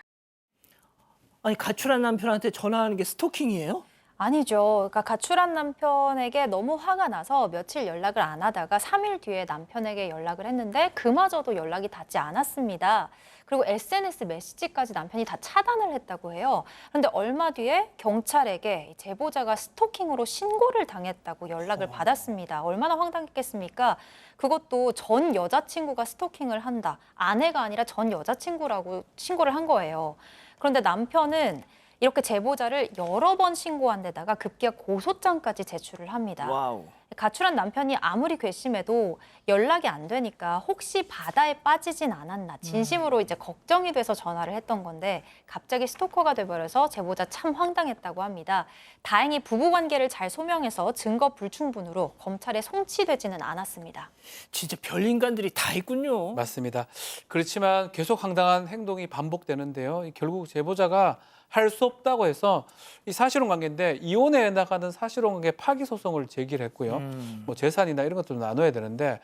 아니, 가출한 남편한테 전화하는 게 스토킹이에요? 아니죠. 그러니까 가출한 남편에게 너무 화가 나서 며칠 연락을 안 하다가 3일 뒤에 남편에게 연락을 했는데 그마저도 연락이 닿지 않았습니다. 그리고 SNS 메시지까지 남편이 다 차단을 했다고 해요. 그런데 얼마 뒤에 경찰에게 제보자가 스토킹으로 신고를 당했다고 연락을 받았습니다. 얼마나 황당했겠습니까? 그것도 전 여자친구가 스토킹을 한다. 아내가 아니라 전 여자친구라고 신고를 한 거예요. 그런데 남편은 이렇게 제보자를 여러 번 신고한 데다가 급기야 고소장까지 제출을 합니다. 와우. 가출한 남편이 아무리 괘씸해도 연락이 안 되니까 혹시 바다에 빠지진 않았나 진심으로 이제 걱정이 돼서 전화를 했던 건데 갑자기 스토커가 돼버려서 제보자 참 황당했다고 합니다. 다행히 부부관계를 잘 소명해서 증거 불충분으로 검찰에 송치되지는 않았습니다. 진짜 별 인간들이 다 있군요. 맞습니다. 그렇지만 계속 황당한 행동이 반복되는데요. 결국 제보자가 할 수 없다고 해서 이 사실혼 관계인데 이혼에 해당하는 사실혼 관계 파기 소송을 제기를 했고요. 뭐 재산이나 이런 것도 나눠야 되는데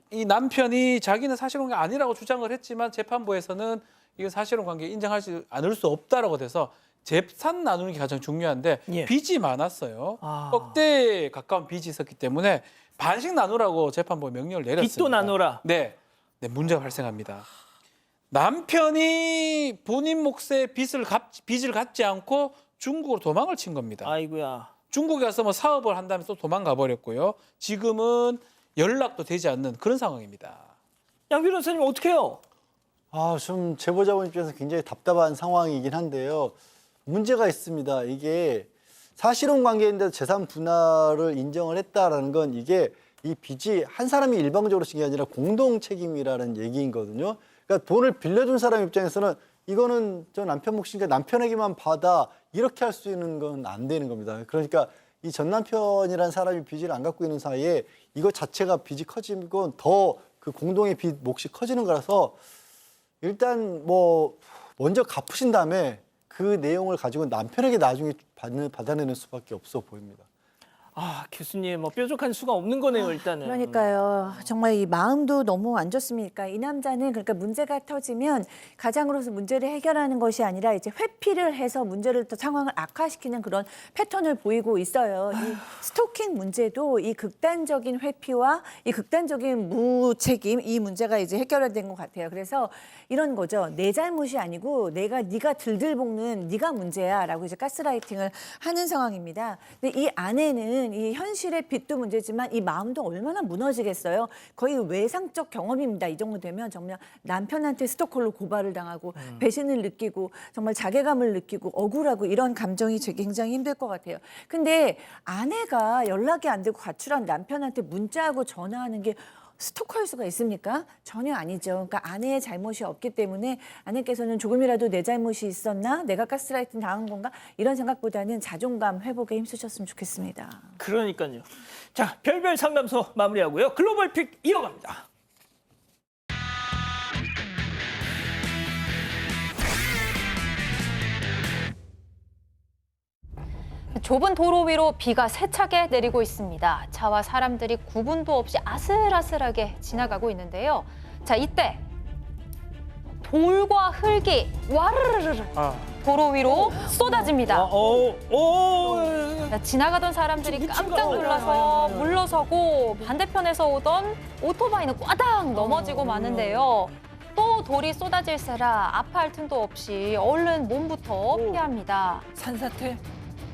이 남편이 자기는 사실혼 관계 아니라고 주장을 했지만 재판부에서는 이건 사실혼 관계 인정하지 않을 수 없다라고 돼서 재산 나누는 게 가장 중요한데 예. 빚이 많았어요. 아. 억대에 가까운 빚이 있었기 때문에 반씩 나누라고 재판부가 명령을 내렸습니다. 빚도 나눠라. 네, 문제가 발생합니다. 남편이 본인 몫의 빚을 갚지 않고 중국으로 도망을 친 겁니다. 아이고야. 중국에 가서 뭐 사업을 한다면서 또 도망가 버렸고요. 지금은 연락도 되지 않는 그런 상황입니다. 양 변호사님 어떻게 해요? 좀 제보자분 입장에서 굉장히 답답한 상황이긴 한데요. 문제가 있습니다. 이게 사실혼 관계인데도 재산 분할을 인정을 했다라는 건 이게 이 빚이 한 사람이 일방적으로 진 게 아니라 공동 책임이라는 얘기거든요. 그러니까 돈을 빌려준 사람 입장에서는 이거는 저 남편 몫이니까 남편에게만 받아 이렇게 할 수 있는 건 안 되는 겁니다. 그러니까 이 전 남편이라는 사람이 빚을 안 갖고 있는 사이에 이거 자체가 빚이 커지고 더 그 공동의 빚 몫이 커지는 거라서 일단 뭐 먼저 갚으신 다음에 그 내용을 가지고 남편에게 나중에 받아내는 수밖에 없어 보입니다. 교수님 뭐 뾰족한 수가 없는 거네요, 일단은. 그러니까요. 정말 이 마음도 너무 안 좋습니까? 이 남자는 그러니까 문제가 터지면 가장으로서 문제를 해결하는 것이 아니라 이제 회피를 해서 문제를 더 상황을 악화시키는 그런 패턴을 보이고 있어요. 이 스토킹 문제도 이 극단적인 회피와 이 극단적인 무책임 이 문제가 이제 해결된 것 같아요. 그래서 이런 거죠. 내 잘못이 아니고 네가 들들 볶는 네가 문제야라고 이제 가스라이팅을 하는 상황입니다. 근데 이 아내는 이 현실의 빚도 문제지만 이 마음도 얼마나 무너지겠어요. 거의 외상적 경험입니다. 이 정도 되면 정말 남편한테 스토커로 고발을 당하고 배신을 느끼고 정말 자괴감을 느끼고 억울하고 이런 감정이 굉장히 힘들 것 같아요. 근데 아내가 연락이 안 되고 가출한 남편한테 문자하고 전화하는 게 스토커일 수가 있습니까? 전혀 아니죠. 그러니까 아내의 잘못이 없기 때문에 아내께서는 조금이라도 내 잘못이 있었나? 내가 가스라이팅 당한 건가? 이런 생각보다는 자존감 회복에 힘쓰셨으면 좋겠습니다. 그러니까요. 자, 별별 상담소 마무리하고요. 글로벌 픽 이어갑니다. 좁은 도로 위로 비가 세차게 내리고 있습니다. 차와 사람들이 구분도 없이 아슬아슬하게 지나가고 있는데요. 자, 이때 돌과 흙이 와르르르 도로 위로 쏟아집니다. 자, 지나가던 사람들이 깜짝 놀라서 물러서고 반대편에서 오던 오토바이는 꽈당 넘어지고 마는데요. 또 돌이 쏟아질세라 아파할 틈도 없이 얼른 몸부터 피합니다. 산사태?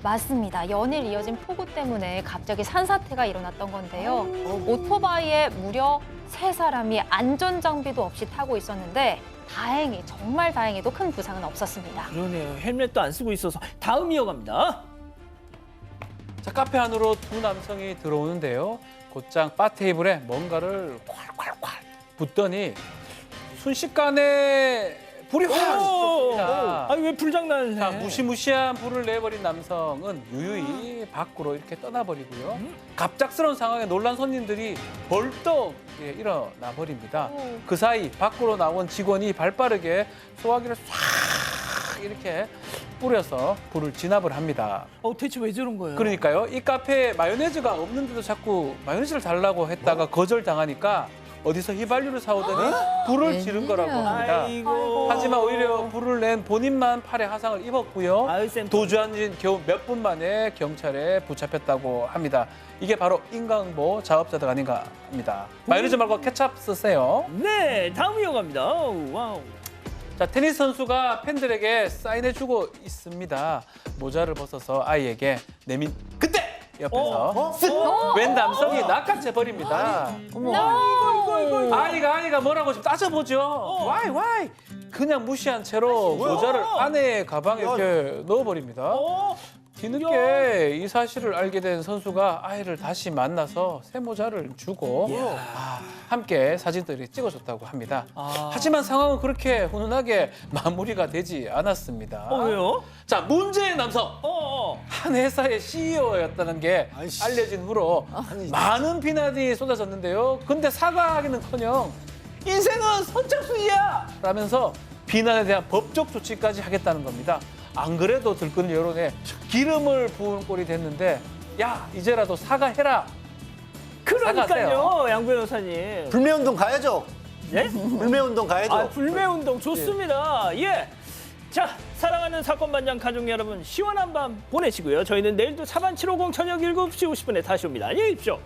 맞습니다. 연일 이어진 폭우 때문에 갑자기 산사태가 일어났던 건데요. 오토바이에 무려 3사람이 안전장비도 없이 타고 있었는데 정말 다행히도 큰 부상은 없었습니다. 그러네요. 헬멧도 안 쓰고 있어서. 다음 이어갑니다. 자, 카페 안으로 두 남성이 들어오는데요. 곧장 바 테이블에 뭔가를 콸콸콸 붓더니 순식간에 불이 확 쏟습니다. 아니 왜 불장난을 해? 자, 무시무시한 불을 내버린 남성은 유유히 밖으로 이렇게 떠나버리고요. 갑작스러운 상황에 놀란 손님들이 벌떡 일어나 버립니다. 그 사이 밖으로 나온 직원이 발빠르게 소화기를 싹 이렇게 뿌려서 불을 진압을 합니다. 대체 왜 저런 거예요? 그러니까요. 이 카페에 마요네즈가 없는데도 자꾸 마요네즈를 달라고 했다가 거절당하니까 어디서 휘발유를 사오더니 불을 지른 거라고 합니다. 아이고. 하지만 오히려 불을 낸 본인만 팔에 화상을 입었고요. 도주한 지 겨우 몇 분 만에 경찰에 붙잡혔다고 합니다. 이게 바로 인과응보 자업자득 아닌가 합니다. 마요네즈 말고 케찹 쓰세요. 네, 다음 이어갑니다. 와우. 자, 테니스 선수가 팬들에게 사인해주고 있습니다. 모자를 벗어서 아이에게 내민 그때 옆에서 쓱! 웬 남성이 낚아채 버립니다. 아이가 뭐라고 좀 따져보죠. 와이 그냥 무시한 채로 모자를 아내의 가방에 이렇게 넣어버립니다. 뒤늦게 이 사실을 알게 된 선수가 아이를 다시 만나서 새 모자를 주고 함께 사진들이 찍어줬다고 합니다. 하지만 상황은 그렇게 훈훈하게 마무리가 되지 않았습니다. 왜요? 자, 문제의 남성. 한 회사의 CEO였다는 게 알려진 후로 많은 비난이 쏟아졌는데요. 근데 사과하기는커녕 인생은 선착순이야! 라면서 비난에 대한 법적 조치까지 하겠다는 겁니다. 안 그래도 들끓는 여론에 기름을 부은 꼴이 됐는데 야, 이제라도 사과해라. 그러니까요, 사과하세요. 양 변호사님. 불매운동 가야죠. 예? 불매운동 가야죠. 불매운동 좋습니다. 예. 자, 사랑하는 사건반장 가족 여러분, 시원한 밤 보내시고요. 저희는 내일도 4반 750 저녁 7시 50분에 다시 옵니다. 안녕히 계십시오.